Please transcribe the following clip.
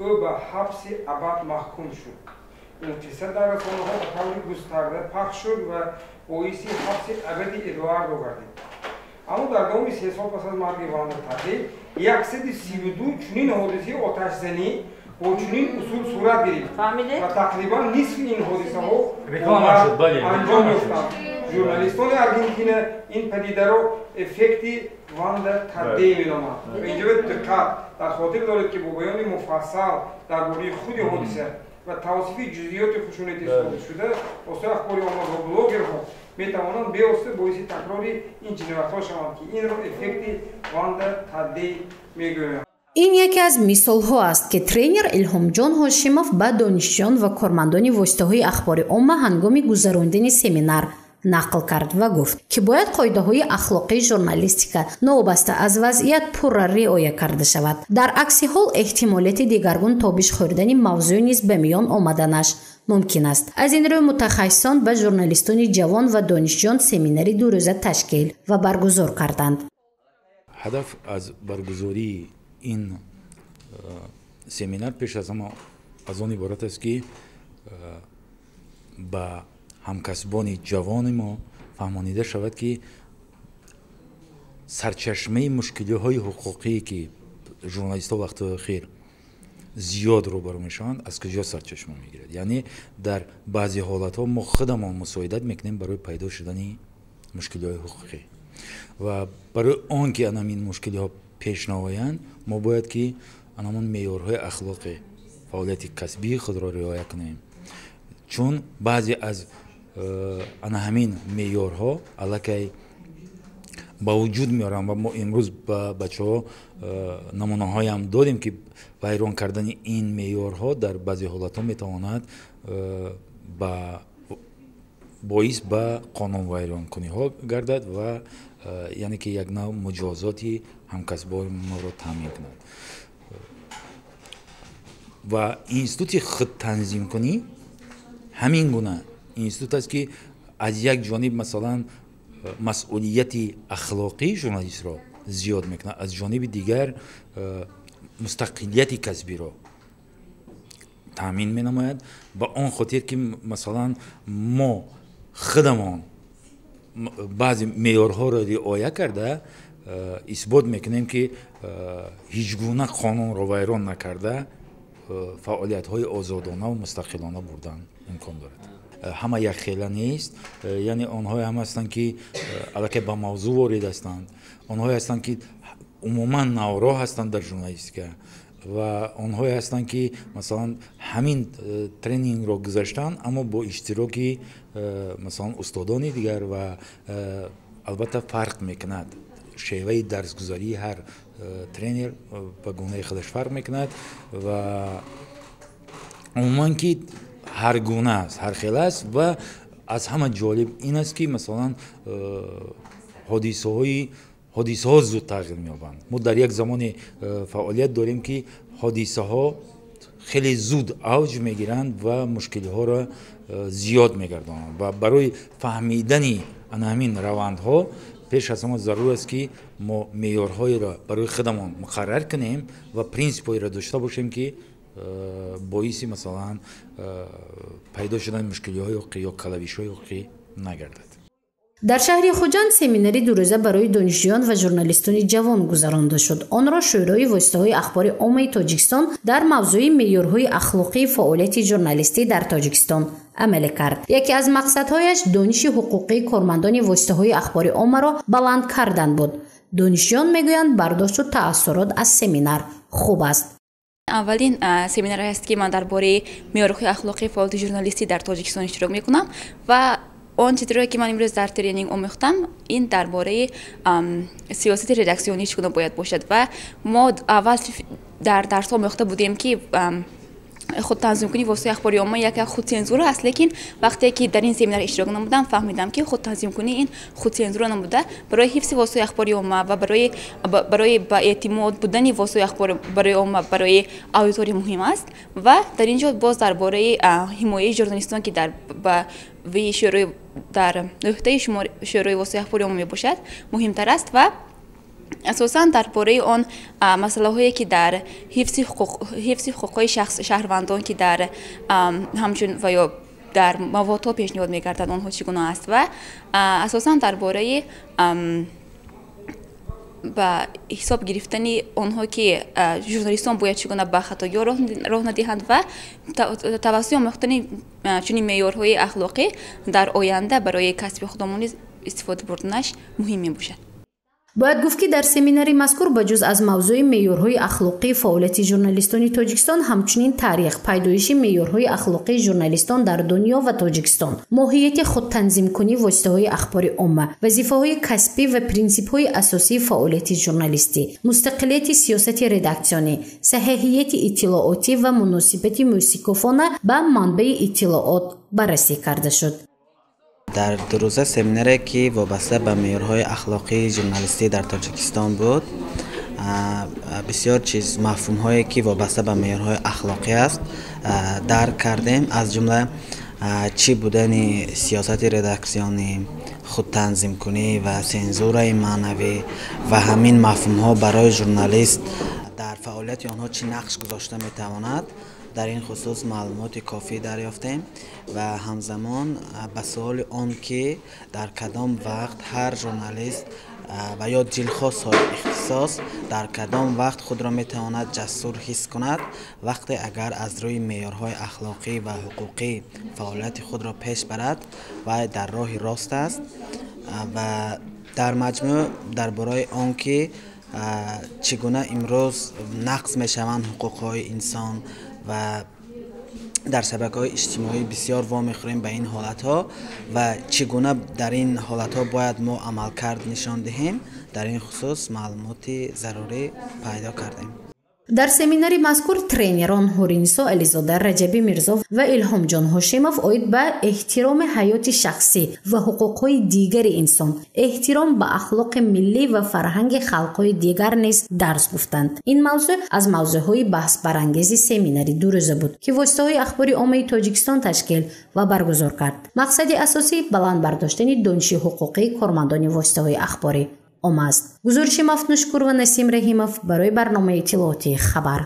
ӯ ба ҳабси абад маҳкум шуд. ин қисса дар расонаҳо ба таври густарда пахш шуд ва боиси ҳабси абади Эдуардо гардид. аммо дар давоми 3 сол пас аз марги Ванда Таддей 132 чунин ҳодисаи оташзанӣ бо чунин усул сурат гирифт ва тақрибан нисфи ин ҳодисаҳо анҷом ёфтанд. журналистони Аргентина ин падидаро эффекти Ванда Таддей меноманд. инҷо диққат дар хотир доред ки бо баёни муфассал дар бораи худи ҳодиса ва тавсифи ҷузъиёти хушунати собит шуда воситаи ахбори omma ва блогерҳо метавонанд бевосита боиси такрори ин ҷиноятҳо шаванд ки инро эффекти Ванда Таддей мегӯянд. ин яке аз мисолҳо аст ки тренер Илҳомҷон Ҳошимов ба донишҷӯён ва кормандони воситаҳои ахбори omma ҳангоми гузарондани семинар нақл кард ва гуфт ки бояд қоидаҳои ахлоқии журналистика новобаста аз вазъият пурра риоя карда шавад. дар акси ҳол эҳтимолияти дигаргун тобиш хӯрдани мавзӯъ низ ба миён омаданаш мумкин аст. аз ин рӯ мутахассисон ба журналистони ҷавон ва донишҷӯён семинари дурӯза ташкил ва баргузор карданд. ҳадаф аз баргузории ин семинар пеш аз ҳама аз он иборат аст ки ба ҳамкасбони ҷавони мо фаҳмонида шавад ки сарчашмаи мушкилиҳои ҳуқуқие ки журналистҳо вақтҳои ахир зиёд рӯбарӯ мешаванд аз куҷо сарчашма мегирад. яъне дар баъзе ҳолатҳо мо худамон мусоидат мекунем барои пайдо шудани мушкилиҳои ҳуқуқӣ ва барои он ки анамин мушкилиҳо пеш навоянд мо бояд ки анамон меъёрҳои ахлоқи фаъолияти касбии худро риоя кунем, чун баъзе аз ана ҳамин меъёрҳо аллакай ба вуҷуд меоранд ва мо имрӯз ба бачаҳо намунаҳоям додем ки вайрон кардани ин меъёрҳо дар баъзе ҳолатҳо метавонад боис ба қонунвайронкуниҳо гардад ва яъне ки як нав муҷозоти ҳамкасбони моро таъмин кунад. ва институти худтанзимкунӣ ҳамин гуна институт аст ки аз як ҷониб масалан масъулияти ахлоқии журналистро зиёд мекунад, аз ҷониби дигар мустақилияти касбиро таъмин менамояд ба он хотир ки масалан мо худамон баъзе меъёрҳоро риоя карда исбот мекунем ки ҳеҷ гуна қонунро вайрон накарда фаъолиятҳои озодона ва мустақилона бурдан имкон дорад. ҳама якхела нест, яъне онҳое ҳам ҳастанд ки аллакай ба мавзӯъ ворид ҳастанд, онҳое ҳастанд ки умуман навроҳ ҳастанд дар журналистика ва онҳое ҳастанд ки масалан ҳамин тренингро гузаштанд, аммо бо иштироки масалан устодони дигар ва албатта фарқ мекунад. шеваи дарсгузарии ҳар тренер ба гунаи худаш фарқ мекунад ва умуман ки ҳар гуна аст, ҳар хела аст ва аз ҳама ҷолиб ин аст ки масалан ҳодисаҳо зуд тағйир меёбанд. мо дар як замони фаъолият дорем ки ҳодисаҳо хеле зуд авҷ мегиранд ва мушкилиҳоро зиёд мегардонанд ва барои фаҳмидани ана ҳамин равандҳо пеш аз ҳама зарур аст ки мо меъёрҳоеро барои худамон муқаррар кунем ва принсипҳоеро дошта бошем ки боиси масалан пайдо шудани мушкилиҳои ҳуқуқӣ ё калавишҳои ҳуқуқӣ нагардад. дар шаҳри хуҷанд семинари дурӯза барои донишҷӯён ва журналистони ҷавон гузаронда шуд. онро шӯрои воситаҳои ахбори ommaи Тоҷикистон дар мавзӯи меъёрҳои ахлоқии фаъолияти журналистӣ дар Тоҷикистон амалӣ кард. яке аз мақсадҳояш дониши ҳуқуқии кормандони воситаҳои ахбори ommaро баланд кардан буд. донишҷӯён мегӯянд бардошту таассурот аз семинар хуб аст. аввалин семинар аст ки ман дар бораи меъёрҳои ахлоқии фаъолияти журналистӣ дар Тоҷикистон иштирок мекунам ва он чизро ки ман имрӯз дар тренинг омӯхтам ин дар бораи сиёсати редаксионӣ чӣ гуна бояд бошад ва мо аввал дар дарсҳо омӯхта будем ки худтанзимкунии воситаи ахбори omma яке худсензура аст, лекин вақте ки дар ин семинар иштирок намудам фаҳмидам ки худтанзимкунӣ ин худсензура набуда, барои ҳифзи воситаи ахбори omma ва барои ба эътимод будани воситаи ахбори omma барои аудитория муҳим аст ва дар ин ҷо боз дар бораи ҳимояи журналистон ки дар нӯҳтаи шӯрои воситаи ахбори omma мебошад муҳимтар аст ва اساساً درباره آن مسائلی که در حفظ حقوق شهروندان که در همچون و یا در مواتا پیشنهاد می‌گردد آنها چگونه است و اساساً درباره با حساب گرفتن آنها که ژورنالیستان باید چگونه به خطایا راه ندهند و توسط آموختن چنین معیارهای اخلاقی در آینده برای کسب خودمانی استفاده بردنش مهم میباشد. باید گفت که در سمیناری مذکور بجز از موضوع معیارهای اخلاقی فعالیت ژورنالیستان تاجیکستان همچنین تاریخ پیدایش معیارهای اخلاقی ژورنالیستان در دنیا و تاجیکستان، ماهیت خود تنظیم کنی واسطه‌های اخبار عامه، وظیفه‌های کسبی و پرینسیپ‌های اساسی فعالیت ژورنالیستی، مستقلیت سیاست رداکسیونی، صحیحیت اطلاعاتی و مناسبت موثقانه به منبع اطلاعات بررسی کرده شد. در دو روزه سمیناری که وابسته به معیارهای اخلاقی ژورنالیستی در تاجیکستان بود، بسیار چیز مفهوم‌هایی که وابسته به معیارهای اخلاقی است درک کردیم، از جمله چی بودن سیاست رداکسیونی، خود تنظیم کنی و سنزور معنوی و همین مفهوم‌ها برای ژورنالیست در فعالیت آنها چی نقش گذاشته می‌تواند. در این خصوص معلومات کافی دریافتیم و همزمان به سوال آن که در کدام وقت هر ژورنالیست و یا دلخواست های اختصاص در کدام وقت خود را میتواند جسور حس کند وقتی اگر از روی معیارهای اخلاقی و حقوقی فعالیت خود را پیش برد و در راه راست است و در مجموع درباره آن که چگونه امروز نقض میشوند حقوق‌های انسان و در شبکه‌های اجتماعی بسیار وامیخوریم به این حالت‌ها و چگونه در این حالت‌ها باید ما عملکرد نشان دهیم، در این خصوص معلومات ضروری پیدا کردیم. در سمیناری مذکور ترینران هورینسا علیزاده، رجبی میرزا و الهام جان هاشمов اوید به احترام حیات شخصی و حقوق‌های دیگر انسان، احترام به اخلاق ملی و فرهنگ خلق‌های دیگر نیز درس گفتند. این موضوع از موضوع‌های بحث برانگیز سمیناری دو روزه بود که واسطه‌های اخباری عامه تاجیکستان تشکیل و برگزار کرد. مقصد اساسی بلند برداشتن دانش حقوقی کارمندان واسطه‌های اخباری عامه است. گزارش مفنوشکور و نسیم رحیمов برای برنامه اطلاعاتی خبر.